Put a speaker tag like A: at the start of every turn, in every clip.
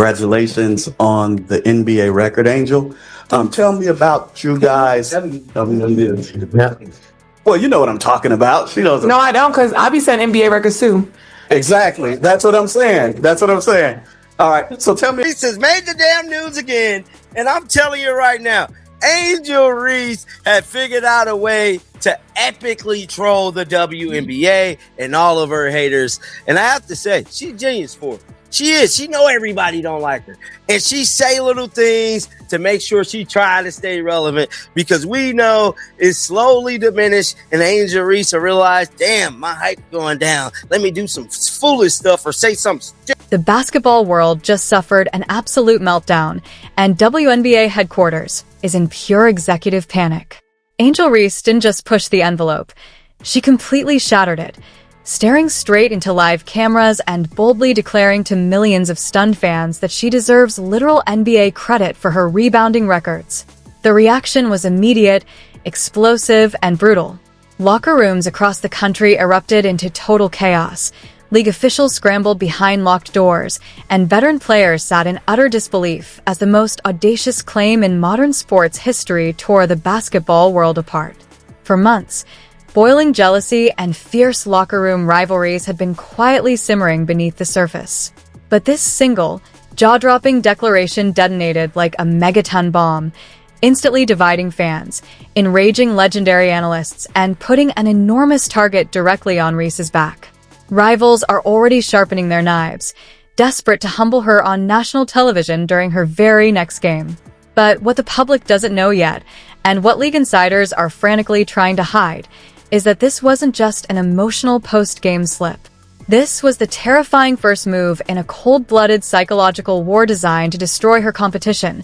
A: Congratulations on the NBA record, Angel. Tell me about you guys. WNBA. Well, you know what I'm talking about. She knows.
B: No, I don't, because I be setting NBA records too.
A: Exactly. That's what I'm saying. All right. So tell me.
C: Reese has made the damn news again, and I'm telling you right now, Angel Reese had figured out a way to epically troll the WNBA and all of her haters. And I have to say, she's a genius for it. She is. She know everybody don't like her. And she say little things to make sure she try to stay relevant, because we know it's slowly diminished, and Angel Reese will realize, damn, my hype going down. Let me do some foolish stuff or say something stupid.
D: The basketball world just suffered an absolute meltdown, and WNBA headquarters is in pure executive panic. Angel Reese didn't just push the envelope. She completely shattered it, staring straight into live cameras and boldly declaring to millions of stunned fans that she deserves literal NBA credit for her rebounding records. The reaction was immediate, explosive, and brutal. Locker rooms across the country erupted into total chaos. League officials scrambled behind locked doors, and veteran players sat in utter disbelief as the most audacious claim in modern sports history tore the basketball world apart. For months, boiling jealousy and fierce locker room rivalries had been quietly simmering beneath the surface. But this single, jaw-dropping declaration detonated like a megaton bomb, instantly dividing fans, enraging legendary analysts, and putting an enormous target directly on Reese's back. Rivals are already sharpening their knives, desperate to humble her on national television during her very next game. But what the public doesn't know yet, and what league insiders are frantically trying to hide, is that this wasn't just an emotional post-game slip. This was the terrifying first move in a cold-blooded psychological war designed to destroy her competition,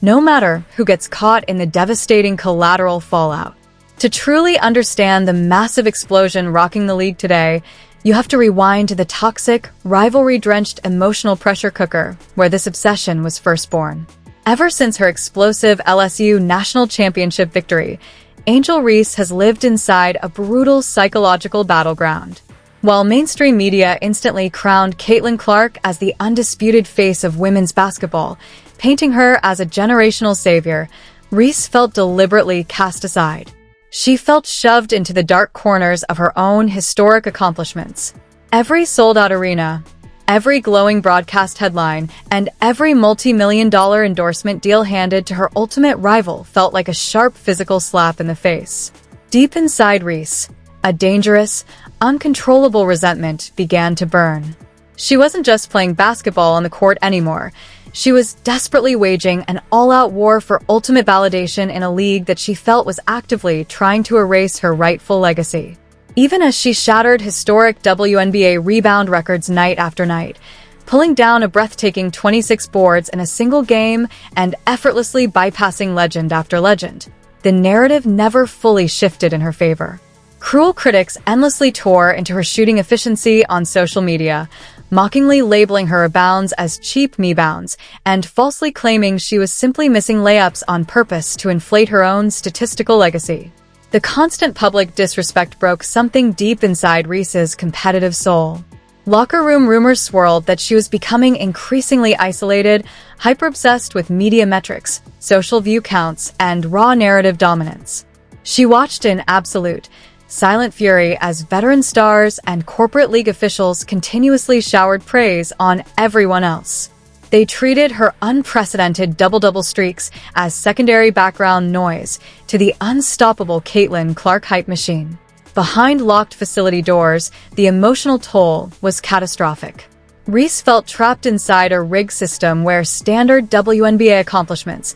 D: no matter who gets caught in the devastating collateral fallout. To truly understand the massive explosion rocking the league today, you have to rewind to the toxic, rivalry-drenched emotional pressure cooker where this obsession was first born. Ever since her explosive LSU national championship victory, Angel Reese has lived inside a brutal psychological battleground. While mainstream media instantly crowned Caitlin Clark as the undisputed face of women's basketball, painting her as a generational savior, Reese felt deliberately cast aside. She felt shoved into the dark corners of her own historic accomplishments. Every sold-out arena, every glowing broadcast headline, and every multi-million-dollar endorsement deal handed to her ultimate rival felt like a sharp physical slap in the face. Deep inside Reese, a dangerous, uncontrollable resentment began to burn. She wasn't just playing basketball on the court anymore. She was desperately waging an all-out war for ultimate validation in a league that she felt was actively trying to erase her rightful legacy. Even as she shattered historic WNBA rebound records night after night, pulling down a breathtaking 26 boards in a single game and effortlessly bypassing legend after legend, the narrative never fully shifted in her favor. Cruel critics endlessly tore into her shooting efficiency on social media, mockingly labeling her abounds as cheap me-bounds, and falsely claiming she was simply missing layups on purpose to inflate her own statistical legacy. The constant public disrespect broke something deep inside Reese's competitive soul. Locker room rumors swirled that she was becoming increasingly isolated, hyper-obsessed with media metrics, social view counts, and raw narrative dominance. She watched in absolute, silent fury as veteran stars and corporate league officials continuously showered praise on everyone else. They treated her unprecedented double-double streaks as secondary background noise to the unstoppable Caitlin Clark hype machine. Behind locked facility doors, the emotional toll was catastrophic. Reese felt trapped inside a rigged system where standard WNBA accomplishments,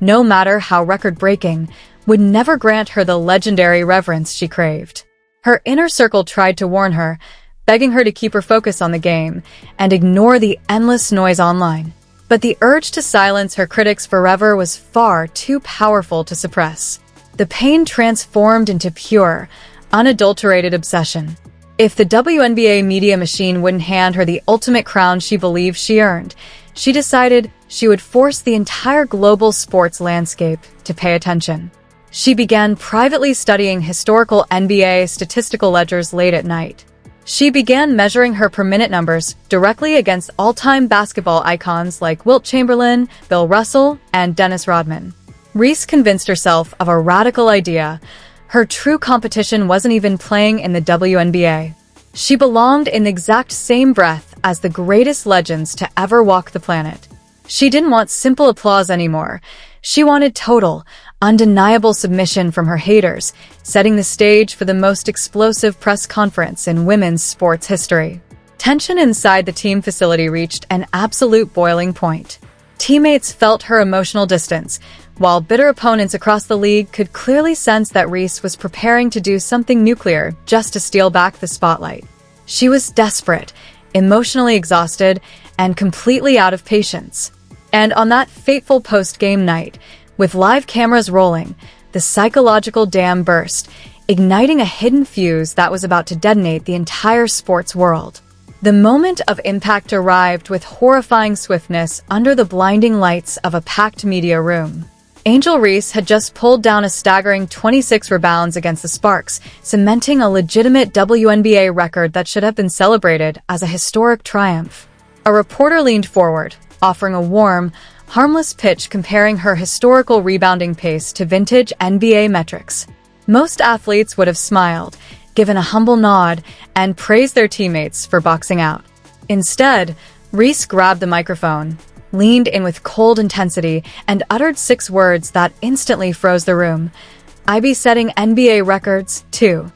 D: no matter how record-breaking, would never grant her the legendary reverence she craved. Her inner circle tried to warn her, begging her to keep her focus on the game and ignore the endless noise online. But the urge to silence her critics forever was far too powerful to suppress. The pain transformed into pure, unadulterated obsession. If the WNBA media machine wouldn't hand her the ultimate crown she believed she earned, she decided she would force the entire global sports landscape to pay attention. She began privately studying historical NBA statistical ledgers late at night. She began measuring her per-minute numbers directly against all-time basketball icons like Wilt Chamberlain, Bill Russell, and Dennis Rodman. Reese convinced herself of a radical idea. Her true competition wasn't even playing in the WNBA. She belonged in the exact same breath as the greatest legends to ever walk the planet. She didn't want simple applause anymore. She wanted total, undeniable submission from her haters, setting the stage for the most explosive press conference in women's sports history. Tension inside the team facility reached an absolute boiling point. Teammates felt her emotional distance, while bitter opponents across the league could clearly sense that Reese was preparing to do something nuclear just to steal back the spotlight. She was desperate, emotionally exhausted, and completely out of patience. And on that fateful post-game night, with live cameras rolling, the psychological dam burst, igniting a hidden fuse that was about to detonate the entire sports world. The moment of impact arrived with horrifying swiftness under the blinding lights of a packed media room. Angel Reese had just pulled down a staggering 26 rebounds against the Sparks, cementing a legitimate WNBA record that should have been celebrated as a historic triumph. A reporter leaned forward, offering a warm, harmless pitch comparing her historical rebounding pace to vintage NBA metrics. Most athletes would have smiled, given a humble nod, and praised their teammates for boxing out. Instead, Reese grabbed the microphone, leaned in with cold intensity, and uttered 6 words that instantly froze the room. "I be setting NBA records, too."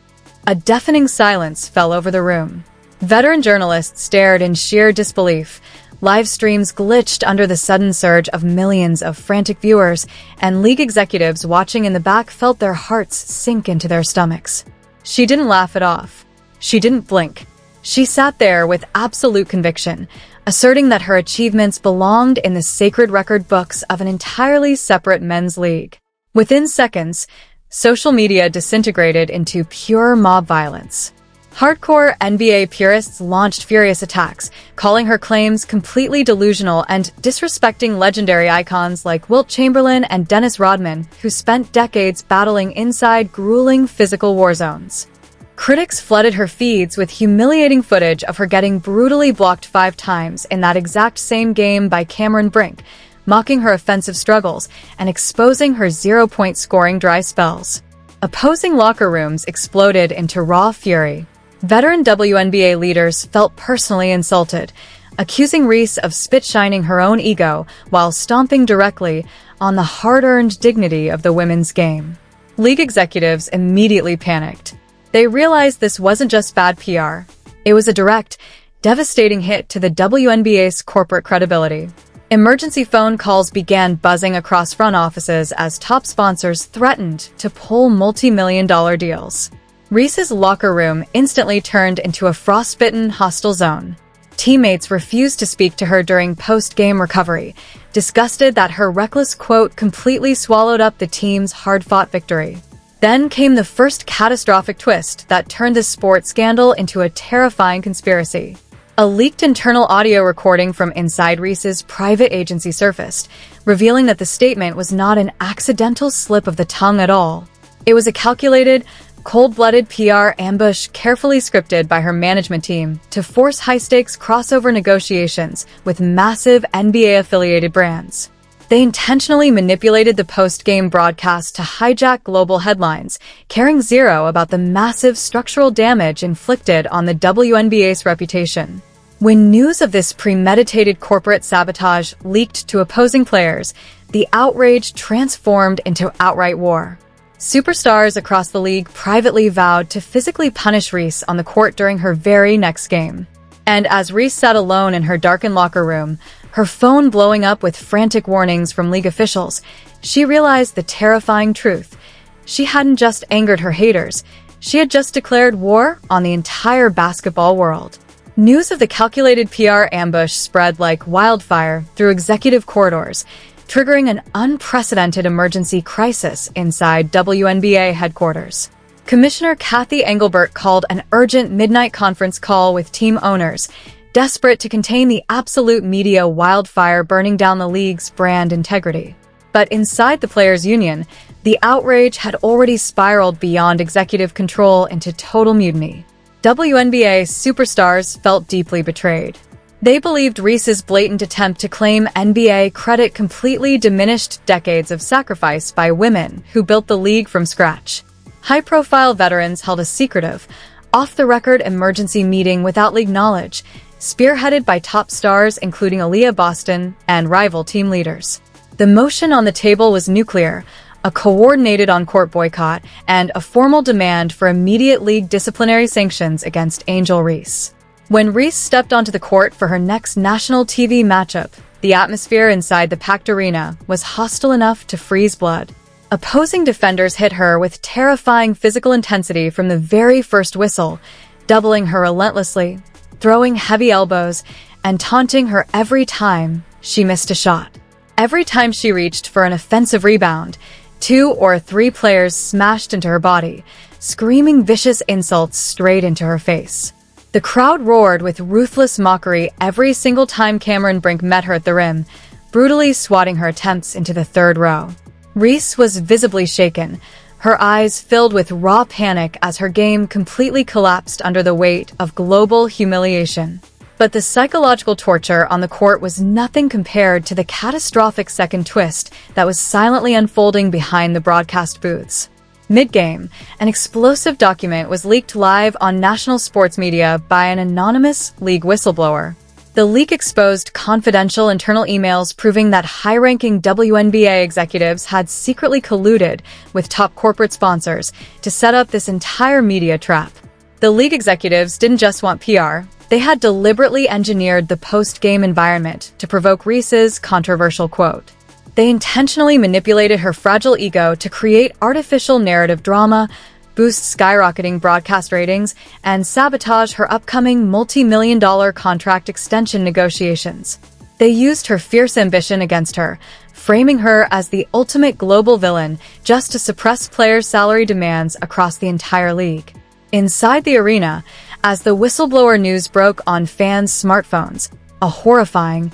D: A deafening silence fell over the room. Veteran journalists stared in sheer disbelief. Live streams glitched under the sudden surge of millions of frantic viewers, and league executives watching in the back felt their hearts sink into their stomachs. She didn't laugh it off. She didn't blink. She sat there with absolute conviction, asserting that her achievements belonged in the sacred record books of an entirely separate men's league. Within seconds, social media disintegrated into pure mob violence. Hardcore NBA purists launched furious attacks, calling her claims completely delusional and disrespecting legendary icons like Wilt Chamberlain and Dennis Rodman, who spent decades battling inside grueling physical war zones. Critics flooded her feeds with humiliating footage of her getting brutally blocked 5 times in that exact same game by Cameron Brink, mocking her offensive struggles and exposing her 0-point scoring dry spells. Opposing locker rooms exploded into raw fury. Veteran WNBA leaders felt personally insulted, accusing Reese of spit-shining her own ego while stomping directly on the hard-earned dignity of the women's game. League executives immediately panicked. They realized this wasn't just bad PR. It was a direct, devastating hit to the WNBA's corporate credibility. Emergency phone calls began buzzing across front offices as top sponsors threatened to pull multi-million-dollar deals. Reese's locker room instantly turned into a frostbitten, hostile zone. Teammates refused to speak to her during post-game recovery, disgusted that her reckless quote completely swallowed up the team's hard-fought victory. Then came the first catastrophic twist that turned the sports scandal into a terrifying conspiracy. A leaked internal audio recording from inside Reese's private agency surfaced, revealing that the statement was not an accidental slip of the tongue at all. It was a calculated, cold-blooded PR ambush carefully scripted by her management team to force high-stakes crossover negotiations with massive NBA-affiliated brands. They intentionally manipulated the post-game broadcast to hijack global headlines, caring zero about the massive structural damage inflicted on the WNBA's reputation. When news of this premeditated corporate sabotage leaked to opposing players, the outrage transformed into outright war. Superstars across the league privately vowed to physically punish Reese on the court during her very next game. And as Reese sat alone in her darkened locker room, her phone blowing up with frantic warnings from league officials, she realized the terrifying truth. She hadn't just angered her haters, she had just declared war on the entire basketball world. News of the calculated PR ambush spread like wildfire through executive corridors, triggering an unprecedented emergency crisis inside WNBA headquarters. Commissioner Kathy Engelbert called an urgent midnight conference call with team owners, desperate to contain the absolute media wildfire burning down the league's brand integrity. But inside the players' union, the outrage had already spiraled beyond executive control into total mutiny. WNBA superstars felt deeply betrayed. They believed Reese's blatant attempt to claim NBA credit completely diminished decades of sacrifice by women who built the league from scratch. High-profile veterans held a secretive, off-the-record emergency meeting without league knowledge, spearheaded by top stars including Aaliyah Boston and rival team leaders. The motion on the table was nuclear, a coordinated on-court boycott, and a formal demand for immediate league disciplinary sanctions against Angel Reese. When Reese stepped onto the court for her next national TV matchup, the atmosphere inside the packed arena was hostile enough to freeze blood. Opposing defenders hit her with terrifying physical intensity from the very first whistle, doubling her relentlessly, throwing heavy elbows, and taunting her every time she missed a shot. Every time she reached for an offensive rebound, 2 or 3 players smashed into her body, screaming vicious insults straight into her face. The crowd roared with ruthless mockery every single time Cameron Brink met her at the rim, brutally swatting her attempts into the third row. Reese was visibly shaken, her eyes filled with raw panic as her game completely collapsed under the weight of global humiliation. But the psychological torture on the court was nothing compared to the catastrophic second twist that was silently unfolding behind the broadcast booths. Mid-game, an explosive document was leaked live on national sports media by an anonymous league whistleblower. The leak exposed confidential internal emails proving that high-ranking WNBA executives had secretly colluded with top corporate sponsors to set up this entire media trap. The league executives didn't just want PR, they had deliberately engineered the post-game environment to provoke Reese's controversial quote. They intentionally manipulated her fragile ego to create artificial narrative drama, boost skyrocketing broadcast ratings, and sabotage her upcoming multi-million-dollar contract extension negotiations. They used her fierce ambition against her, framing her as the ultimate global villain just to suppress players' salary demands across the entire league. Inside the arena, as the whistleblower news broke on fans' smartphones, a horrifying,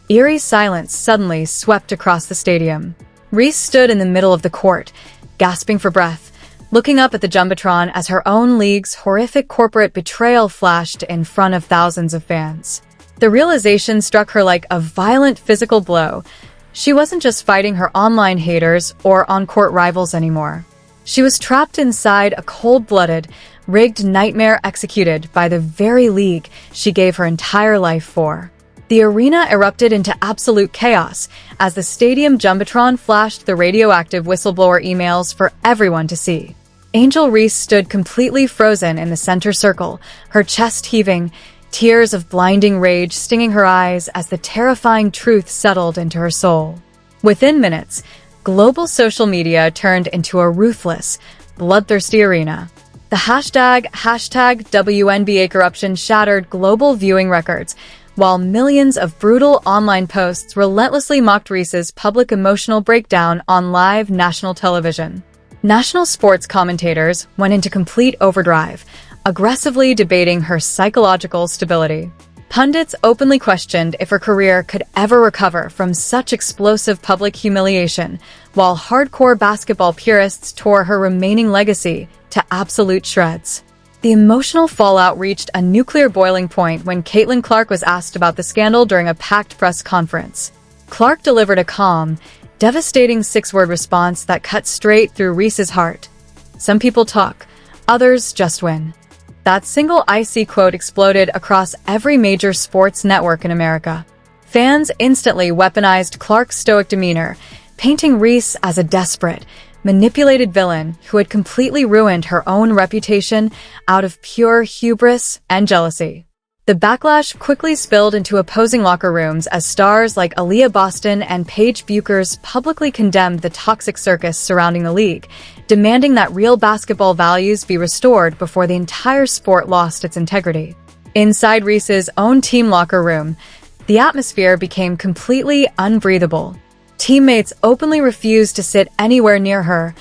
D: eerie silence suddenly swept across the stadium. Reese stood in the middle of the court, gasping for breath, looking up at the Jumbotron as her own league's horrific corporate betrayal flashed in front of thousands of fans. The realization struck her like a violent physical blow. She wasn't just fighting her online haters or on-court rivals anymore. She was trapped inside a cold-blooded, rigged nightmare executed by the very league she gave her entire life for. The arena erupted into absolute chaos as the stadium Jumbotron flashed the radioactive whistleblower emails for everyone to see. Angel Reese stood completely frozen in the center circle, her chest heaving, tears of blinding rage stinging her eyes as the terrifying truth settled into her soul. Within minutes, global social media turned into a ruthless, bloodthirsty arena. The hashtag WNBA corruption shattered global viewing records, while millions of brutal online posts relentlessly mocked Reese's public emotional breakdown on live national television. National sports commentators went into complete overdrive, aggressively debating her psychological stability. Pundits openly questioned if her career could ever recover from such explosive public humiliation, while hardcore basketball purists tore her remaining legacy to absolute shreds. The emotional fallout reached a nuclear boiling point when Caitlin Clark was asked about the scandal during a packed press conference. Clark delivered a calm, devastating 6-word response that cut straight through Reese's heart. Some people talk, others just win. That single icy quote exploded across every major sports network in America. Fans instantly weaponized Clark's stoic demeanor, painting Reese as a desperate, manipulated villain who had completely ruined her own reputation out of pure hubris and jealousy. The backlash quickly spilled into opposing locker rooms as stars like Aaliyah Boston and Paige Bueckers publicly condemned the toxic circus surrounding the league, demanding that real basketball values be restored before the entire sport lost its integrity. Inside Reese's own team locker room, the atmosphere became completely unbreathable. Teammates openly refused to sit anywhere near her,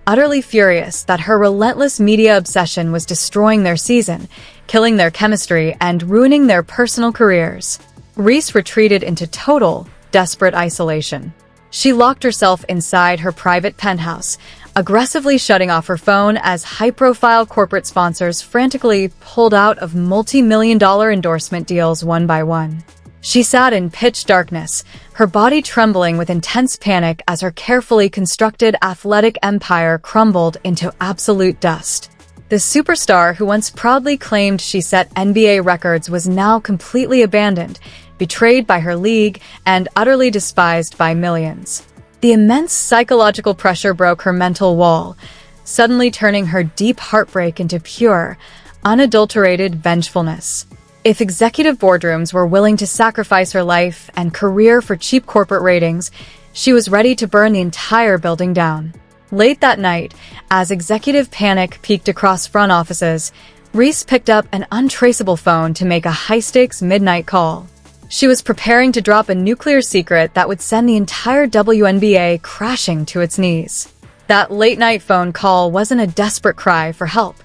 D: utterly furious that her relentless media obsession was destroying their season, killing their chemistry, and ruining their personal careers. Reese retreated into total, desperate isolation. She locked herself inside her private penthouse, aggressively shutting off her phone as high-profile corporate sponsors frantically pulled out of multi-million-dollar endorsement deals one by one. She sat in pitch darkness, her body trembling with intense panic as her carefully constructed athletic empire crumbled into absolute dust. The superstar who once proudly claimed she set NBA records was now completely abandoned, betrayed by her league, and utterly despised by millions. The immense psychological pressure broke her mental wall, suddenly turning her deep heartbreak into pure, unadulterated vengefulness. If executive boardrooms were willing to sacrifice her life and career for cheap corporate ratings, she was ready to burn the entire building down. Late that night, as executive panic peaked across front offices, Reese picked up an untraceable phone to make a high-stakes midnight call. She was preparing to drop a nuclear secret that would send the entire WNBA crashing to its knees. That late-night phone call wasn't a desperate cry for help.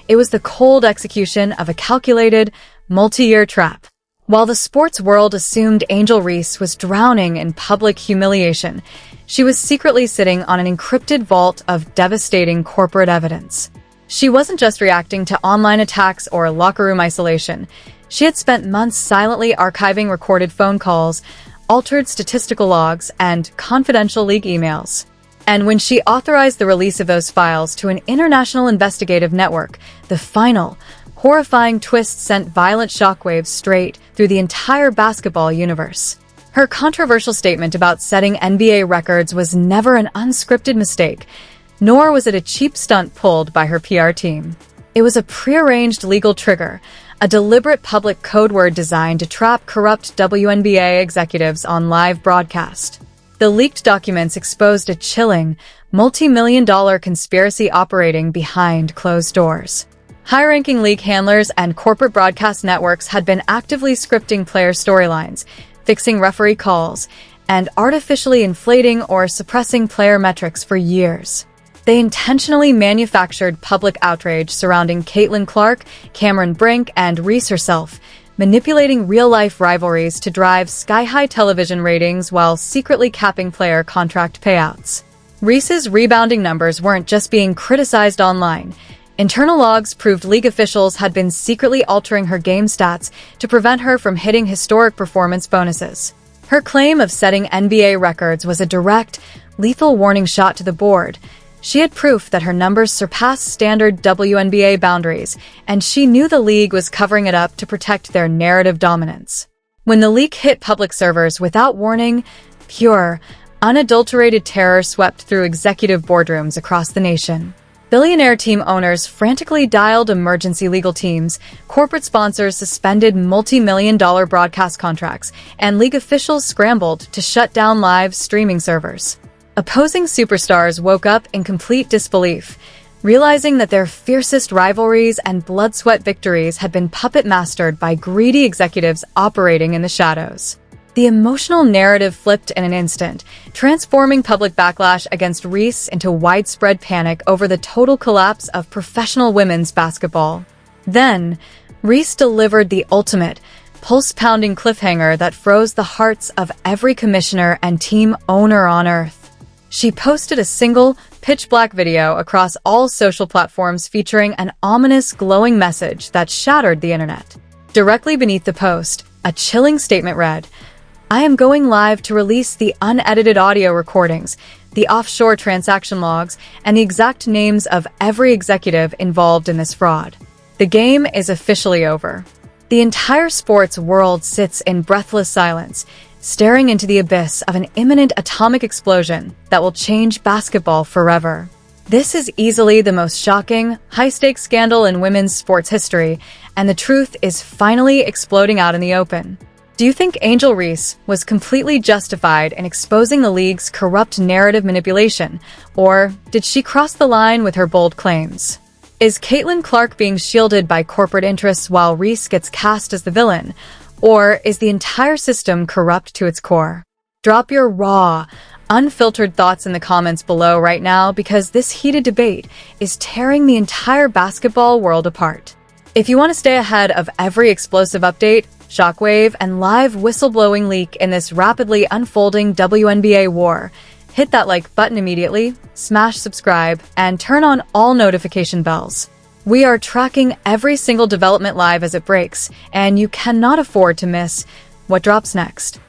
D: It was the cold execution of a calculated, multi-year trap. While the sports world assumed Angel Reese was drowning in public humiliation, she was secretly sitting on an encrypted vault of devastating corporate evidence. She wasn't just reacting to online attacks or locker room isolation. She had spent months silently archiving recorded phone calls, altered statistical logs, and confidential league emails. And when she authorized the release of those files to an international investigative network, the final, horrifying twist sent violent shockwaves straight through the entire basketball universe. Her controversial statement about setting NBA records was never an unscripted mistake, nor was it a cheap stunt pulled by her PR team. It was a prearranged legal trigger, a deliberate public code word designed to trap corrupt WNBA executives on live broadcast. The leaked documents exposed a chilling, multi-million-dollar conspiracy operating behind closed doors. High-ranking league handlers and corporate broadcast networks had been actively scripting player storylines, fixing referee calls, and artificially inflating or suppressing player metrics for years. They intentionally manufactured public outrage surrounding Caitlin Clark, Cameron Brink, and Reese herself, manipulating real-life rivalries to drive sky-high television ratings while secretly capping player contract payouts. Reese's rebounding numbers weren't just being criticized online. Internal logs proved league officials had been secretly altering her game stats to prevent her from hitting historic performance bonuses. Her claim of setting NBA records was a direct, lethal warning shot to the board. She had proof that her numbers surpassed standard WNBA boundaries, and she knew the league was covering it up to protect their narrative dominance. When the leak hit public servers without warning, pure, unadulterated terror swept through executive boardrooms across the nation. Billionaire team owners frantically dialed emergency legal teams, corporate sponsors suspended multi-million-dollar broadcast contracts, and league officials scrambled to shut down live streaming servers. Opposing superstars woke up in complete disbelief, realizing that their fiercest rivalries and blood-sweat victories had been puppet-mastered by greedy executives operating in the shadows. The emotional narrative flipped in an instant, transforming public backlash against Reese into widespread panic over the total collapse of professional women's basketball. Then, Reese delivered the ultimate, pulse-pounding cliffhanger that froze the hearts of every commissioner and team owner on Earth. She posted a single, pitch-black video across all social platforms featuring an ominous, glowing message that shattered the internet. Directly beneath the post, a chilling statement read, "I am going live to release the unedited audio recordings, the offshore transaction logs, and the exact names of every executive involved in this fraud. The game is officially over." The entire sports world sits in breathless silence, staring into the abyss of an imminent atomic explosion that will change basketball forever. This is easily the most shocking, high-stakes scandal in women's sports history, and the truth is finally exploding out in the open. Do you think Angel Reese was completely justified in exposing the league's corrupt narrative manipulation, or did she cross the line with her bold claims? Is Caitlin Clark being shielded by corporate interests while Reese gets cast as the villain, or is the entire system corrupt to its core? Drop your raw, unfiltered thoughts in the comments below right now, because this heated debate is tearing the entire basketball world apart. If you want to stay ahead of every explosive update, shockwave, and live whistleblowing leak in this rapidly unfolding WNBA war, hit that like button immediately, smash subscribe, and turn on all notification bells. We are tracking every single development live as it breaks, and you cannot afford to miss what drops next.